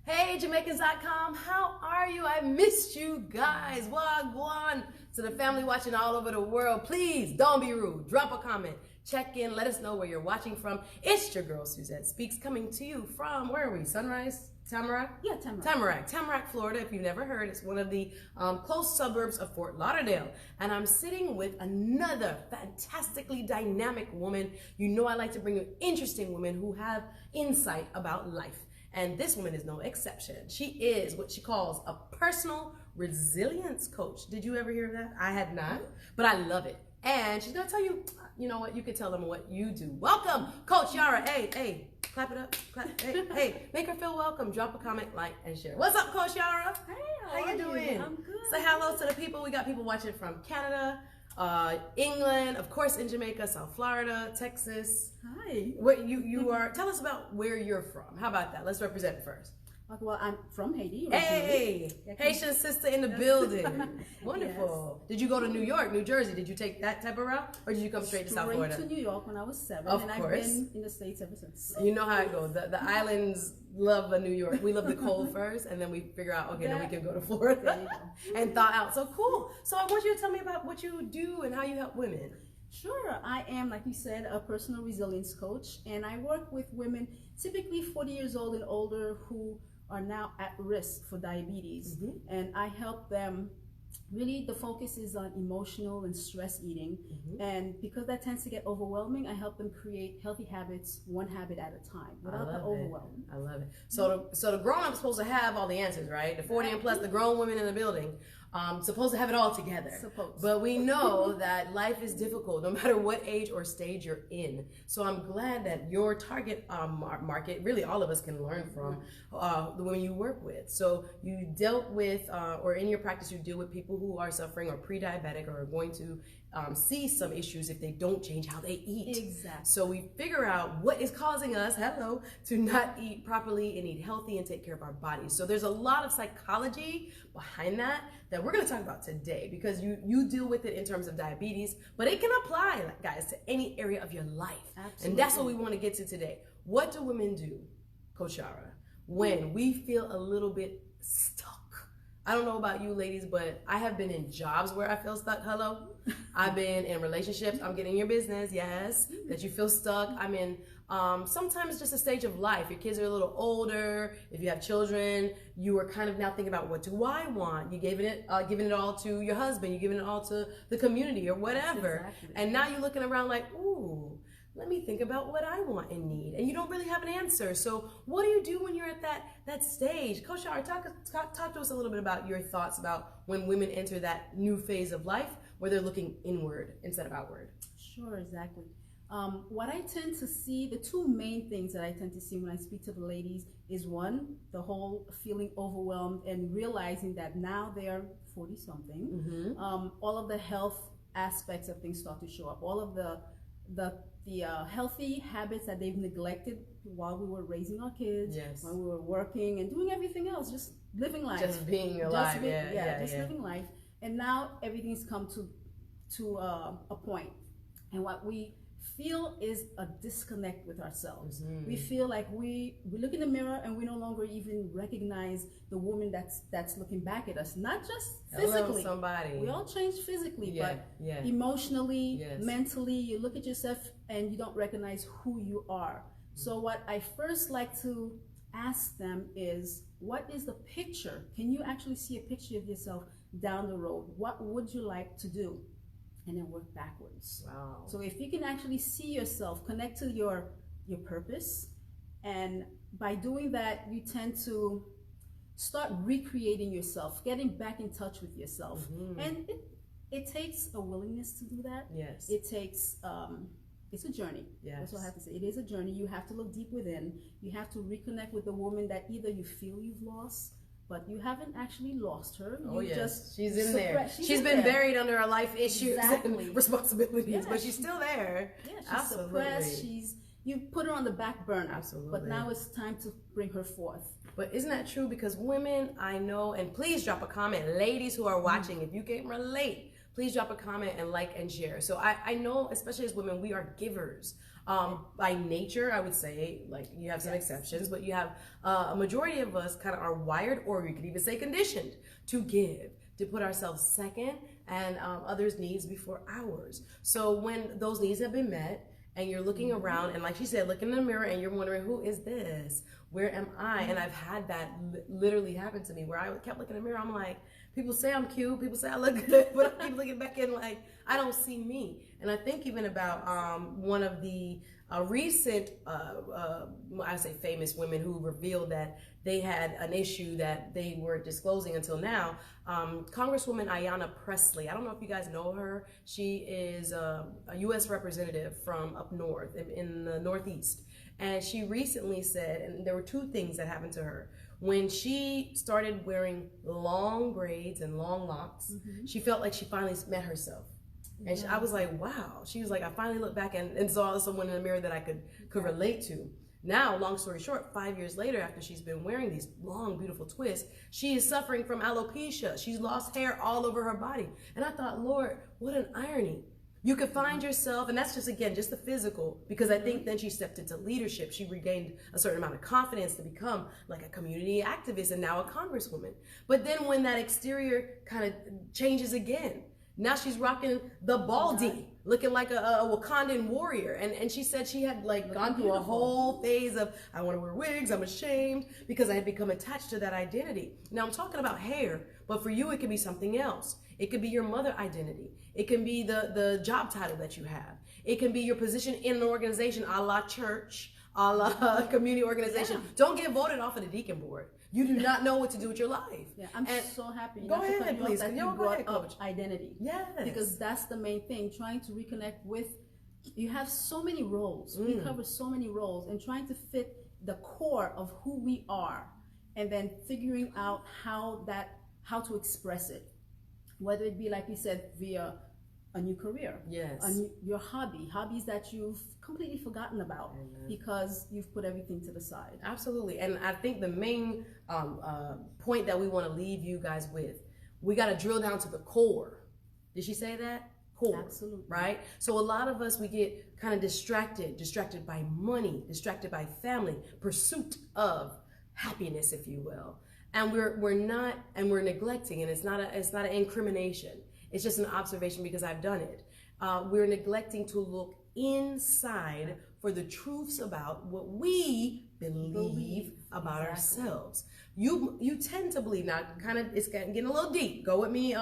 Hey, Jamaicans.com, how are you? I missed you guys. Wagwan. To the family watching all over the world, please don't be rude. Drop a comment. Check in. Let us know where you're watching from. It's your girl, Suzette Speaks, coming to you from, where are we? Sunrise? Tamarack? Yeah, Tamarack. Tamarack, Florida. If you've never heard, it's one of the close suburbs of Fort Lauderdale. And I'm sitting with another fantastically dynamic woman. You know I like to bring you interesting women who have insight about life. And this woman is no exception. She is what she calls a personal resilience coach. Did you ever hear of that? I had not, but I love it. And she's gonna tell you, you know what, you could tell them what you do. Welcome, Coach Yara. Hey, clap it up. Clap. Hey, make her feel welcome. Drop a comment, like, and share. What's up, Coach Yara? Hey, how you doing? I'm good. Say hello to the people. We got people watching from Canada, England, of course in Jamaica, South Florida, Texas. Hi. What you are? Tell us about where you're from. How about that? Let's represent first. Okay, well, I'm from Haiti. Hey, Haitian sister in the building. Wonderful. Yes. Did you go to New York, New Jersey? Did you take that type of route, or did you come straight to South Florida? Straight to New York when I was 7, of and course. I've been in the States ever since. You know how it goes. The islands love New York. We love the cold first, and then we figure out, okay, then we can go to Florida and thaw out. So cool. So I want you to tell me about what you do and how you help women. Sure. I am, like you said, a personal resilience coach, and I work with women typically 40 years old and older who are now at risk for diabetes. And I help them. Really, the focus is on emotional and stress eating. And because that tends to get overwhelming, I help them create healthy habits, one habit at a time, without the overwhelm. I love it. So the grown-up's supposed to have all the answers, right? The 40 and plus, the grown women in the building, supposed to have it all together. But we know that life is difficult no matter what age or stage you're in. So I'm glad that your target market, really all of us can learn from the women you work with. So you dealt with, or in your practice, you deal with people who are suffering or pre-diabetic or are going to see some issues if they don't change how they eat. Exactly. So we figure out what is causing us, to not eat properly and eat healthy and take care of our bodies. So there's a lot of psychology behind that we're going to talk about today, because you deal with it in terms of diabetes, but it can apply, guys, to any area of your life. Absolutely. And that's what we want to get to today. What do women do, Coach Yara, when we feel a little bit stuck? I don't know about you ladies, but I have been in jobs where I feel stuck. Hello. I've been in relationships. I'm getting your business. Yes. That you feel stuck. I'm in sometimes just a stage of life. Your kids are a little older. If you have children, you are kind of now thinking about, what do I want? You giving it all to your husband. You're giving it all to the community or whatever. Exactly. And now you're looking around like, ooh, let me think about what I want and need. And you don't really have an answer. So what do you do when you're at that stage? Coach Yara, talk to us a little bit about your thoughts about when women enter that new phase of life where they're looking inward instead of outward. Sure, exactly. What I tend to see, the two main things that I tend to see when I speak to the ladies is, one, the whole feeling overwhelmed and realizing that now they are 40-something. All of the health aspects of things start to show up. All of the healthy habits that they've neglected while we were raising our kids, when we were working and doing everything else, just living life. Just being alive. Living life. And now everything's come to a point. And what we feel is a disconnect with ourselves. We feel like we look in the mirror and we no longer even recognize the woman that's looking back at us. Not just physically. Hello, somebody. We all change physically, but emotionally, mentally, you look at yourself and you don't recognize who you are. So what I first like to ask them is, what is the picture? Can you actually see a picture of yourself down the road? What would you like to do? And then work backwards. Wow. So if you can actually see yourself, connect to your purpose, and by doing that, you tend to start recreating yourself, getting back in touch with yourself. And it takes a willingness to do that. Yes. It takes, it's a journey. Yes. That's what I have to say. It is a journey. You have to look deep within. You have to reconnect with the woman that either you feel you've lost, but you haven't actually lost her. She's in there. She's been buried under her life issues and responsibilities, but she's still there. Yeah, she's suppressed. You put her on the back burner. Absolutely. But now it's time to bring her forth. But isn't that true? Because women, I know, and please drop a comment. Ladies who are watching, if you can relate, please drop a comment and like and share. So I know, especially as women, we are givers. By nature, I would say, like, you have some exceptions, but you have a majority of us kind of are wired, or you could even say conditioned, to give, to put ourselves second and others' needs before ours. So when those needs have been met and you're looking around, and like she said, looking in the mirror and you're wondering, who is this? Where am I? And I've had that literally happen to me, where I kept looking in the mirror. I'm like, people say I'm cute, people say I look good, but I keep looking back in like, I don't see me. And I think even about one of the recent, I say famous women who revealed that they had an issue that they weren't disclosing until now. Congresswoman Ayanna Pressley. I don't know if you guys know her. She is a U.S. representative from up north, in the Northeast. And she recently said, and there were two things that happened to her. When she started wearing long braids and long locks, she felt like she finally met herself. And I was like, wow. She was like, I finally looked back and saw someone in the mirror that I could relate to. Now, long story short, 5 years later, after she's been wearing these long, beautiful twists, she is suffering from alopecia. She's lost hair all over her body. And I thought, Lord, what an irony. You could find yourself, and that's just, again, just the physical, because I think then she stepped into leadership. She regained a certain amount of confidence to become like a community activist and now a congresswoman. But then when that exterior kind of changes again, now she's rocking the baldy, looking like a Wakandan warrior. And she said she had like gone through a whole phase of, I want to wear wigs, I'm ashamed, because I had become attached to that identity. Now I'm talking about hair, but for you it could be something else. It could be your mother identity. It can be the job title that you have. It can be your position in an organization, a la church, a la community organization. Yeah. Don't get voted off of the deacon board. You do not know what to do with your life. Yeah, I'm so happy. Go ahead, please. That you brought up identity. Yes. Because that's the main thing, trying to reconnect with, you have so many roles. We cover so many roles, and trying to fit the core of who we are, and then figuring out how to express it. Whether it be, like you said, via a new career, your hobbies that you've completely forgotten about because you've put everything to the side. Absolutely. And I think the main point that we want to leave you guys with, we got to drill down to the core. Did she say that? Core. Absolutely. Right? So a lot of us, we get kind of distracted by money, distracted by family, pursuit of happiness, if you will. And we're neglecting, and it's not an incrimination. It's just an observation because I've done it. We're neglecting to look inside for the truths about what we believe about ourselves. You tend to believe, now kind of, it's getting a little deep. Go with me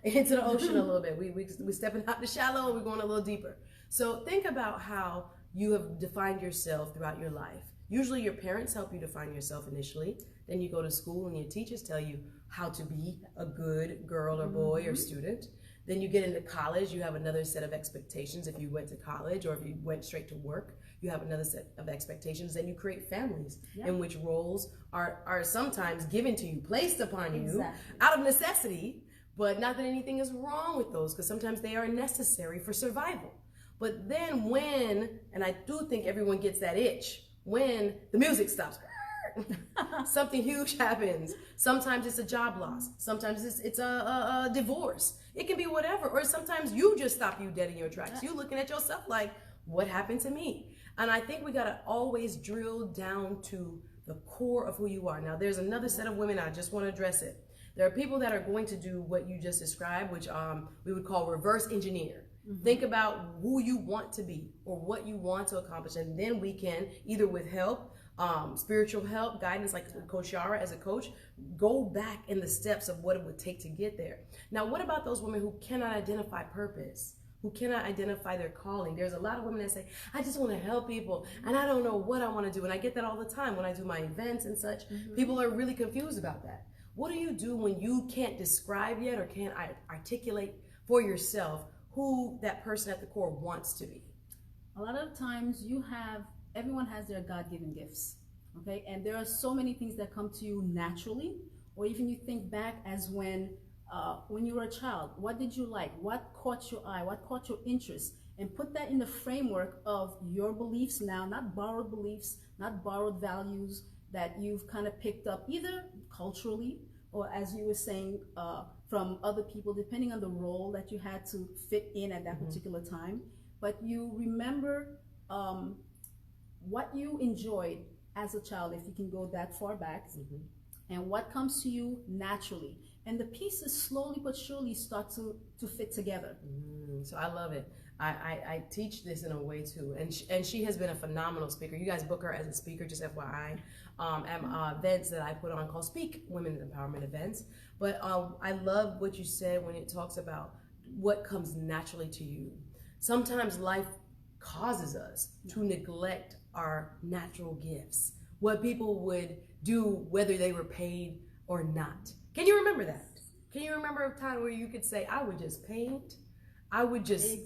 into the ocean a little bit. We're stepping out the shallow and we're going a little deeper. So think about how you have defined yourself throughout your life. Usually your parents help you define yourself initially. Then you go to school and your teachers tell you how to be a good girl or boy or student. Then you get into college, you have another set of expectations. If you went to college or if you went straight to work, you have another set of expectations. Then you create families in which roles are sometimes given to you, placed upon you out of necessity, but not that anything is wrong with those, because sometimes they are necessary for survival. But then when, and I do think everyone gets that itch, when the music stops, something huge happens. Sometimes it's a job loss. Sometimes it's a divorce. It can be whatever. Or sometimes you just stop you dead in your tracks. You looking at yourself like, what happened to me? And I think we got to always drill down to the core of who you are. Now, there's another set of women, I just want to address it. There are people that are going to do what you just described, which we would call reverse engineer. Think about who you want to be or what you want to accomplish, and then we can, either with help, spiritual help, guidance, like Coach Yara as a coach, go back in the steps of what it would take to get there. Now, what about those women who cannot identify purpose, who cannot identify their calling? There's a lot of women that say, I just want to help people, and I don't know what I want to do. And I get that all the time when I do my events and such. People are really confused about that. What do you do when you can't describe yet or can't articulate for yourself who that person at the core wants to be? A lot of times everyone has their God-given gifts, okay? And there are so many things that come to you naturally, or even you think back as when you were a child, what did you like? What caught your eye? What caught your interest? And put that in the framework of your beliefs now, not borrowed beliefs, not borrowed values that you've kind of picked up either culturally or, as you were saying, from other people, depending on the role that you had to fit in at that particular time. But you remember what you enjoyed as a child, if you can go that far back, and what comes to you naturally. And the pieces slowly but surely start to fit together. So I love it. I teach this in a way too, and she has been a phenomenal speaker. You guys book her as a speaker, just FYI, at events that I put on called Speak Women's Empowerment Events. But I love what you said when it talks about what comes naturally to you. Sometimes life causes us to neglect our natural gifts, what people would do whether they were paid or not. Can you remember that? Can you remember a time where you could say, I would just paint, I would just,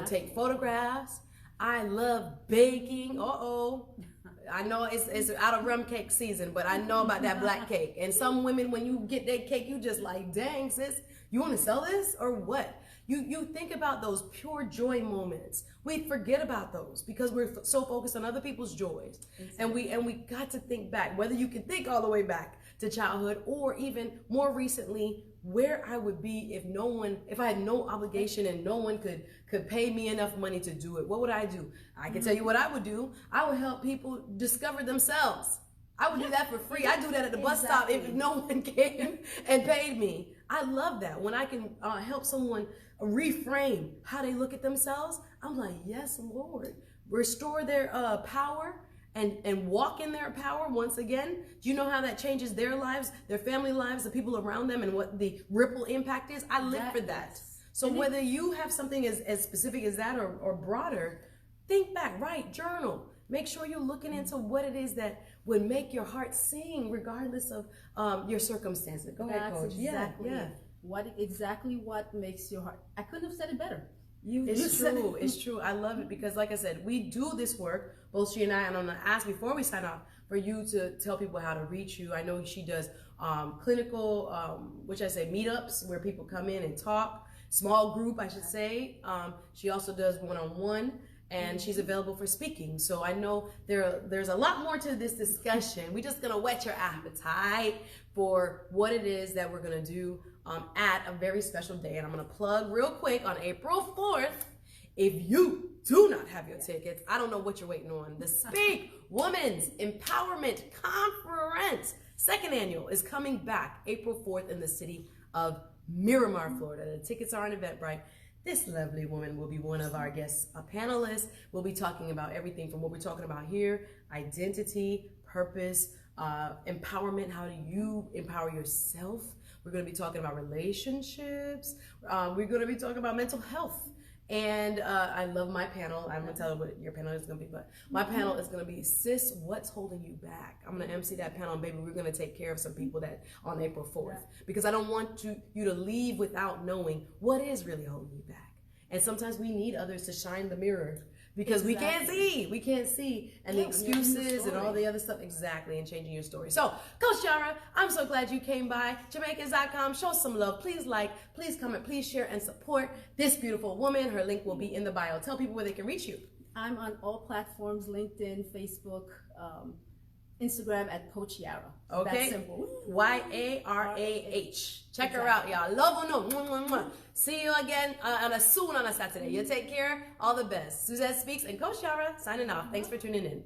take photographs. I love baking. I know it's out of rum cake season, but I know about that black cake. And some women, when you get that cake, you just like, dang, sis, you want to sell this or what? You think about those pure joy moments. We forget about those because we're so focused on other people's joys. Exactly. And we got to think back, whether you can think all the way back to childhood or even more recently, where I would be if I had no obligation and no one could pay me enough money to do it. What would I do? I can tell you what I would do. I would help people discover themselves. I would do that for free. I do that at the bus stop if no one came and paid me. I love that. When I can help someone reframe how they look at themselves, I'm like, yes, Lord. Restore their power and walk in their power once again. Do you know how that changes their lives, their family lives, the people around them, and what the ripple impact is? I live for that. So whether you have something as specific as that or broader, think back, write, journal. Make sure you're looking into what it is that would make your heart sing regardless of your circumstances. Go ahead, Coach. Exactly. Yeah. What makes your heart? I couldn't have said it better. It's true. It's true. I love it because, like I said, we do this work, both she and I. And I'm gonna ask before we sign off for you to tell people how to reach you. I know she does clinical, meetups where people come in and talk. Small group, I should say. She also does one-on-one. And she's available for speaking. So I know there's a lot more to this discussion. We're just gonna whet your appetite for what it is that we're gonna do at a very special day. And I'm gonna plug real quick on April 4th. If you do not have your tickets, I don't know what you're waiting on. The Speak Women's Empowerment Conference, second annual, is coming back April 4th in the city of Miramar, Florida. The tickets are on Eventbrite. This lovely woman will be one of our guest panelists. We'll be talking about everything from what we're talking about here: identity, purpose, empowerment. How do you empower yourself? We're going to be talking about relationships. We're going to be talking about mental health. And I love my panel. I'm going to tell you what your panel is going to be, but my panel is going to be, sis, what's holding you back? I'm going to MC that panel, and baby, we're going to take care of some people that on April 4th, because I don't want you to leave without knowing what is really holding you back. And sometimes we need others to shine the mirror because we can't see, and the excuses and all the other stuff, and changing your story. So, Coach Yara, I'm so glad you came by. Jamaicans.com, show some love. Please like, please comment, please share, and support this beautiful woman. Her link will be in the bio. Tell people where they can reach you. I'm on all platforms: LinkedIn, Facebook, Instagram at Coach Yara. Okay. That's simple. YARAH. Check her out, y'all. Love her, no. See you again soon on a Saturday. You take care. All the best. Suzette Speaks and Coach Yara signing off. Thanks for tuning in.